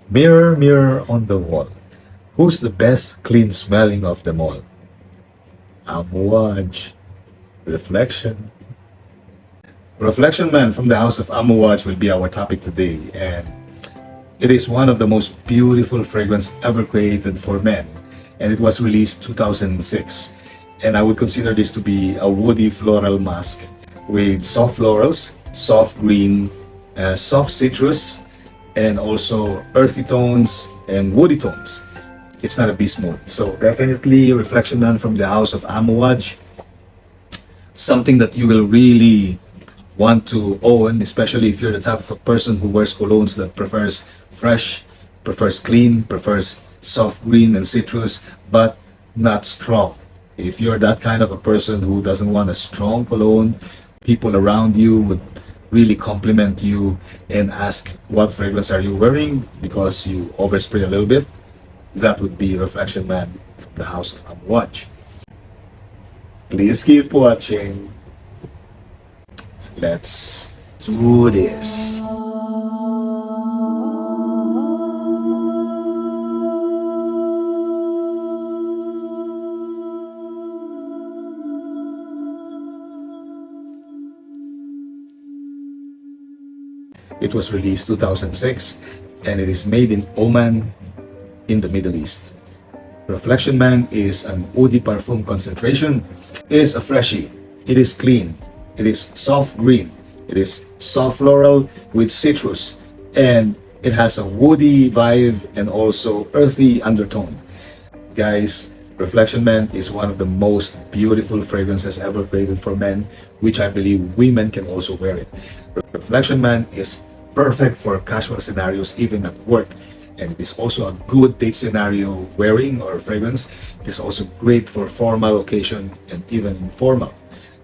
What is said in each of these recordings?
Mirror, mirror on the wall. Who's the best clean smelling of them all? Amuaj. Reflection. Reflection Man from the House of Amuaj will be our topic today, and it is one of the most beautiful fragrance ever created for men, and it was released 2006. And I would consider this to be a woody floral mask with soft florals, soft green, soft citrus, and also earthy tones and woody tones. It's not a beast mode. So definitely Reflection Man from the House of Amuaj, something that you will really want to own, especially if you're the type of a person who wears colognes that prefers fresh, prefers clean, prefers soft green and citrus, but not strong. If you're that kind of a person who doesn't want a strong cologne, people around you would really compliment you and ask what fragrance are you wearing because you overspray a little bit. That would be Reflection Man from the House of Amwatch. Please keep watching. Let's do this. It was released 2006 and it is made in Oman in the Middle East. Reflection Man is an eau de parfum concentration. It is a freshie. It is clean. It is soft green. It is soft floral with citrus, and it has a woody vibe and also earthy undertone. Guys, Reflection Man is one of the most beautiful fragrances ever created for men, which I believe women can also wear it. Reflection Man is perfect for casual scenarios, even at work. And it is also a good date scenario wearing or fragrance. It is also great for formal occasion and even informal.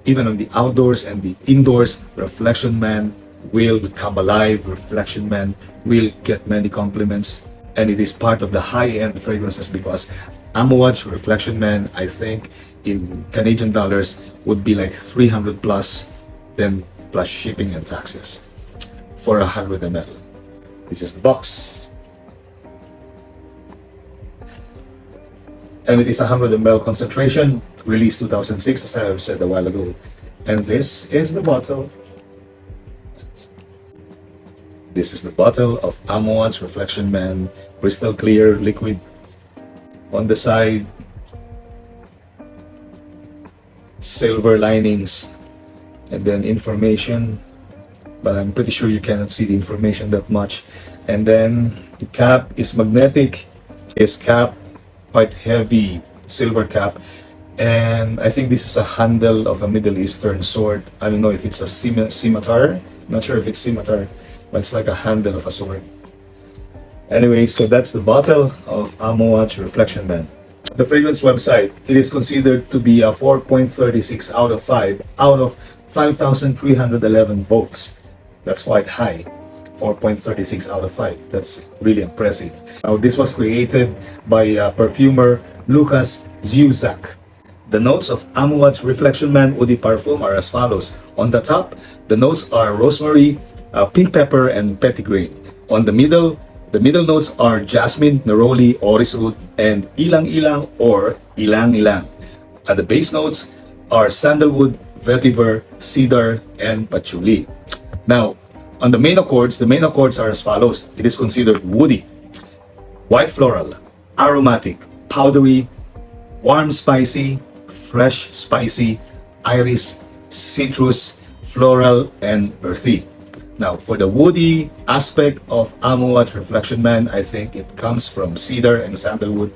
Even on the outdoors and the indoors, Reflection Man will come alive. Reflection Man will get many compliments. And it is part of the high-end fragrances because Amouage Reflection Man, I think, in Canadian dollars would be like 300 plus, then plus shipping and taxes for 100 ml. This is the box. And it is 100 ml concentration, released 2006, as I said a while ago. And this is the bottle. This is the bottle of Amouage Reflection Man, crystal clear liquid. On the side, silver linings, and then information, but I'm pretty sure you cannot see the information that much. And then the cap is magnetic. This cap, quite heavy silver cap, and I think this is a handle of a Middle Eastern sword. I don't know if it's a scimitar. Not sure if it's scimitar, but it's like a handle of a sword. Anyway, so that's the bottle of Amouage Reflection Man. The fragrance website, it is considered to be a 4.36 out of 5 out of 5,311 votes. That's quite high. 4.36 out of 5. That's really impressive. Now, this was created by perfumer Lucas Zuzak. The notes of Amouage Reflection Man Eau de Parfum are as follows. On the top, the notes are rosemary, pink pepper, and petitgrain. On the middle notes are jasmine, neroli, orris oud, and ilang ilang or ilang ilang. At the base notes are sandalwood, vetiver, cedar, and patchouli. Now, on the main accords are as follows. It is considered woody, white floral, aromatic, powdery, warm spicy, fresh spicy, iris, citrus, floral, and earthy. Now, for the woody aspect of Amouage Reflection Man, I think it comes from cedar and sandalwood,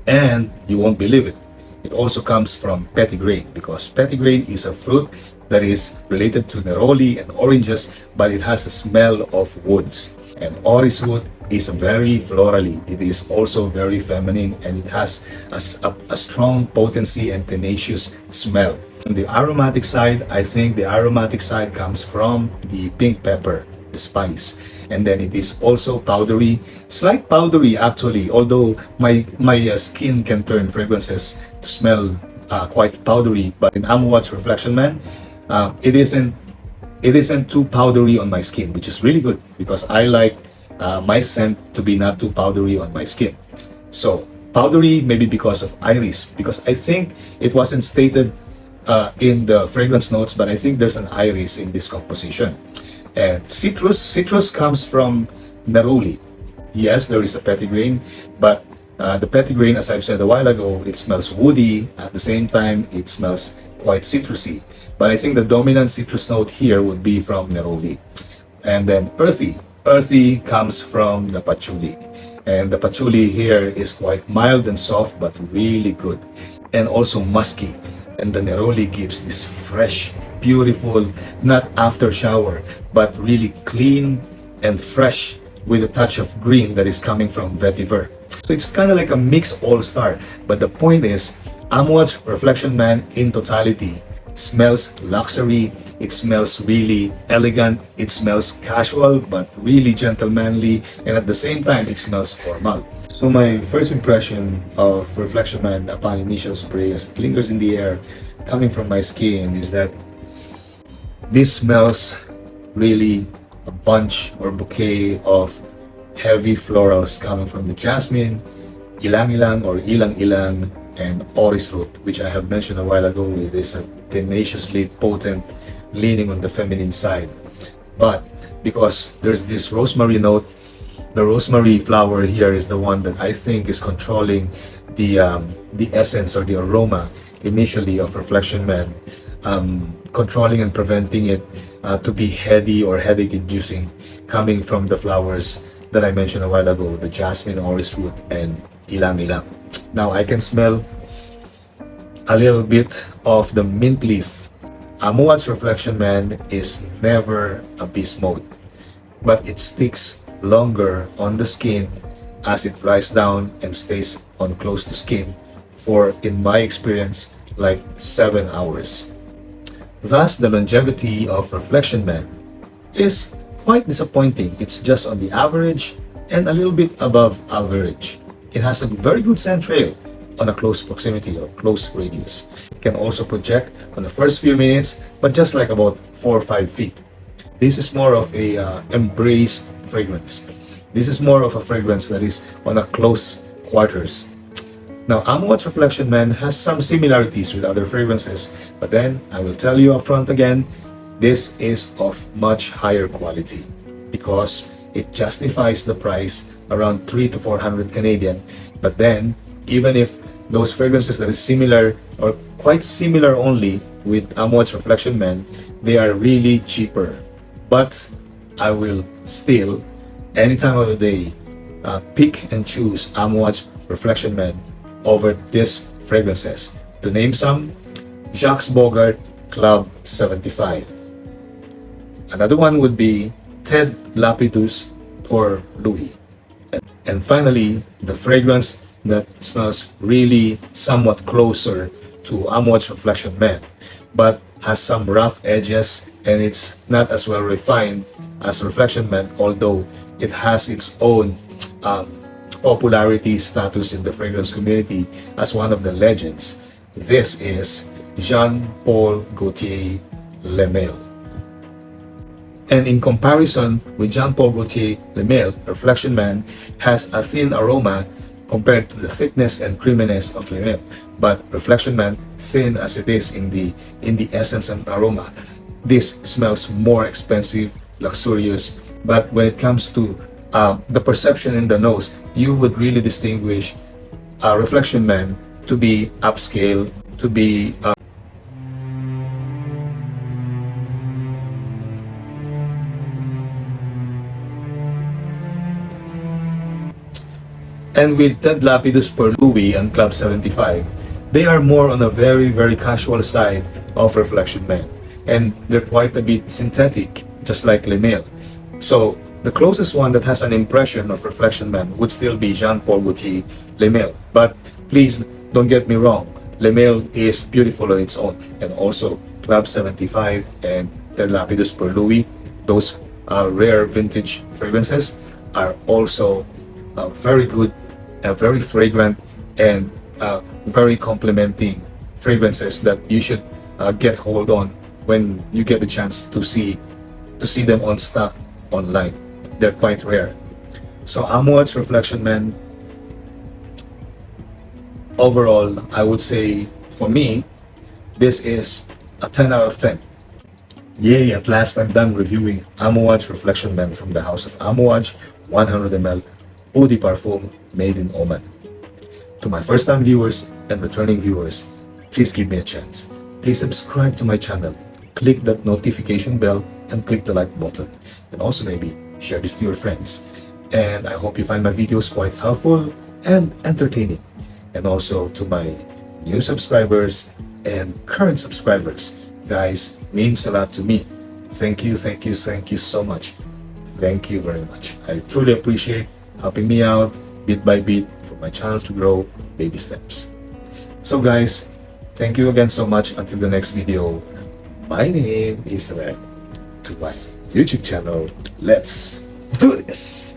and you won't believe it. It also comes from petitgrain because petitgrain is a fruit that is related to neroli and oranges, but it has a smell of woods. And orris wood is very florally. It is also very feminine, and it has a strong potency and tenacious smell. On the aromatic side, I think the aromatic side comes from the pink pepper, the spice. And then it is also powdery, slight powdery actually, although my skin can turn fragrances to smell quite powdery. But in Amouage Reflection Man, it isn't too powdery on my skin, which is really good because I like my scent to be not too powdery on my skin. So powdery maybe because of iris, because I think it wasn't stated in the fragrance notes, but I think there's an iris in this composition. And citrus comes from neroli. Yes, there is a petitgrain, but the petitgrain, as I've said a while ago, it smells woody. At the same time, it smells quite citrusy. But I think the dominant citrus note here would be from neroli. And then earthy. Earthy comes from the patchouli. And the patchouli here is quite mild and soft, but really good. And also musky. And the neroli gives this fresh, beautiful, not after shower, but really clean and fresh with a touch of green that is coming from vetiver. So it's kind of like a mix all-star. But the point is, Amouage Reflection Man in totality smells luxury, it smells really elegant, it smells casual but really gentlemanly, and at the same time it smells formal. So my first impression of Reflection Man upon initial spray as it lingers in the air coming from my skin is that this smells really a bunch or bouquet of heavy florals coming from the jasmine, ilang-ilang or ilang-ilang, and orris root, which I have mentioned a while ago. It is a tenaciously potent, leaning on the feminine side. But because there's this rosemary note, the rosemary flower here is the one that I think is controlling the essence or the aroma initially of Reflection Man, controlling and preventing it to be heady or headache-inducing, coming from the flowers that I mentioned a while ago, the jasmine, orris root, and ilang-ilang. Now I can smell a little bit of the mint leaf. Amouage Reflection Man is never a beast mode, but it sticks longer on the skin as it dries down and stays on close to skin for, in my experience, like 7 hours. Thus, the longevity of Reflection Man is quite disappointing. It's just on the average and a little bit above average. It has a very good scent trail on a close proximity or close radius. It can also project on the first few minutes, but just like about 4 or 5 feet. This is more of a embraced fragrance. This is more of a fragrance that is on a close quarters. Now, Amouage Reflection Man has some similarities with other fragrances, but then I will tell you upfront again, this is of much higher quality because it justifies the price around 300 to 400 Canadian. But then, even if those fragrances that is similar or quite similar only with Amouage Reflection Man, they are really cheaper. But I will still, any time of the day, pick and choose Amouage Reflection Man over these fragrances. To name some, Jacques Bogart Club 75. Another one would be Ted Lapidus Pour Louis. And finally, the fragrance that smells really somewhat closer to Amouage Reflection Man, but has some rough edges and it's not as well refined as Reflection Man, although it has its own popularity status in the fragrance community as one of the legends. This is Jean Paul Gaultier Le Male. And in comparison with Jean Paul Gaultier Le Male, Reflection Man has a thin aroma compared to the thickness and creaminess of Le Male. But Reflection Man, thin as it is in the essence and aroma, this smells more expensive, luxurious. But when it comes to the perception in the nose, you would really distinguish Reflection Man to be upscale, to be and with Ted Lapidus Pour Louis and Club 75, they are more on a very, very casual side of Reflection Man. And they're quite a bit synthetic, just like Le Male. So the closest one that has an impression of Reflection Man would still be Jean Paul Gaultier Le Male. But please don't get me wrong, Le Male is beautiful on its own. And also Club 75 and Ted Lapidus Pour Louis, those rare vintage fragrances, are also very good, very fragrant, and very complementing fragrances that you should get hold on when you get the chance to see them on stock online. They're quite rare. So Amuat's Reflection Man, overall, I would say for me, this is a 10 out of 10. Yay, at last I'm done reviewing Amuat's Reflection Man from the house of Amuaj 100 ml Eau de Parfum made in Oman. To my first time viewers and returning viewers, please give me a chance. Please subscribe to my channel, click that notification bell and click the like button, and also maybe share this to your friends. And I hope you find my videos quite helpful and entertaining. And also to my new subscribers and current subscribers, guys, means a lot to me. Thank you so much. Thank you very much. I truly appreciate helping me out bit by bit for my channel to grow, baby steps. So guys, thank you again so much. Until the next video, my name is Red. To my YouTube channel, let's do this!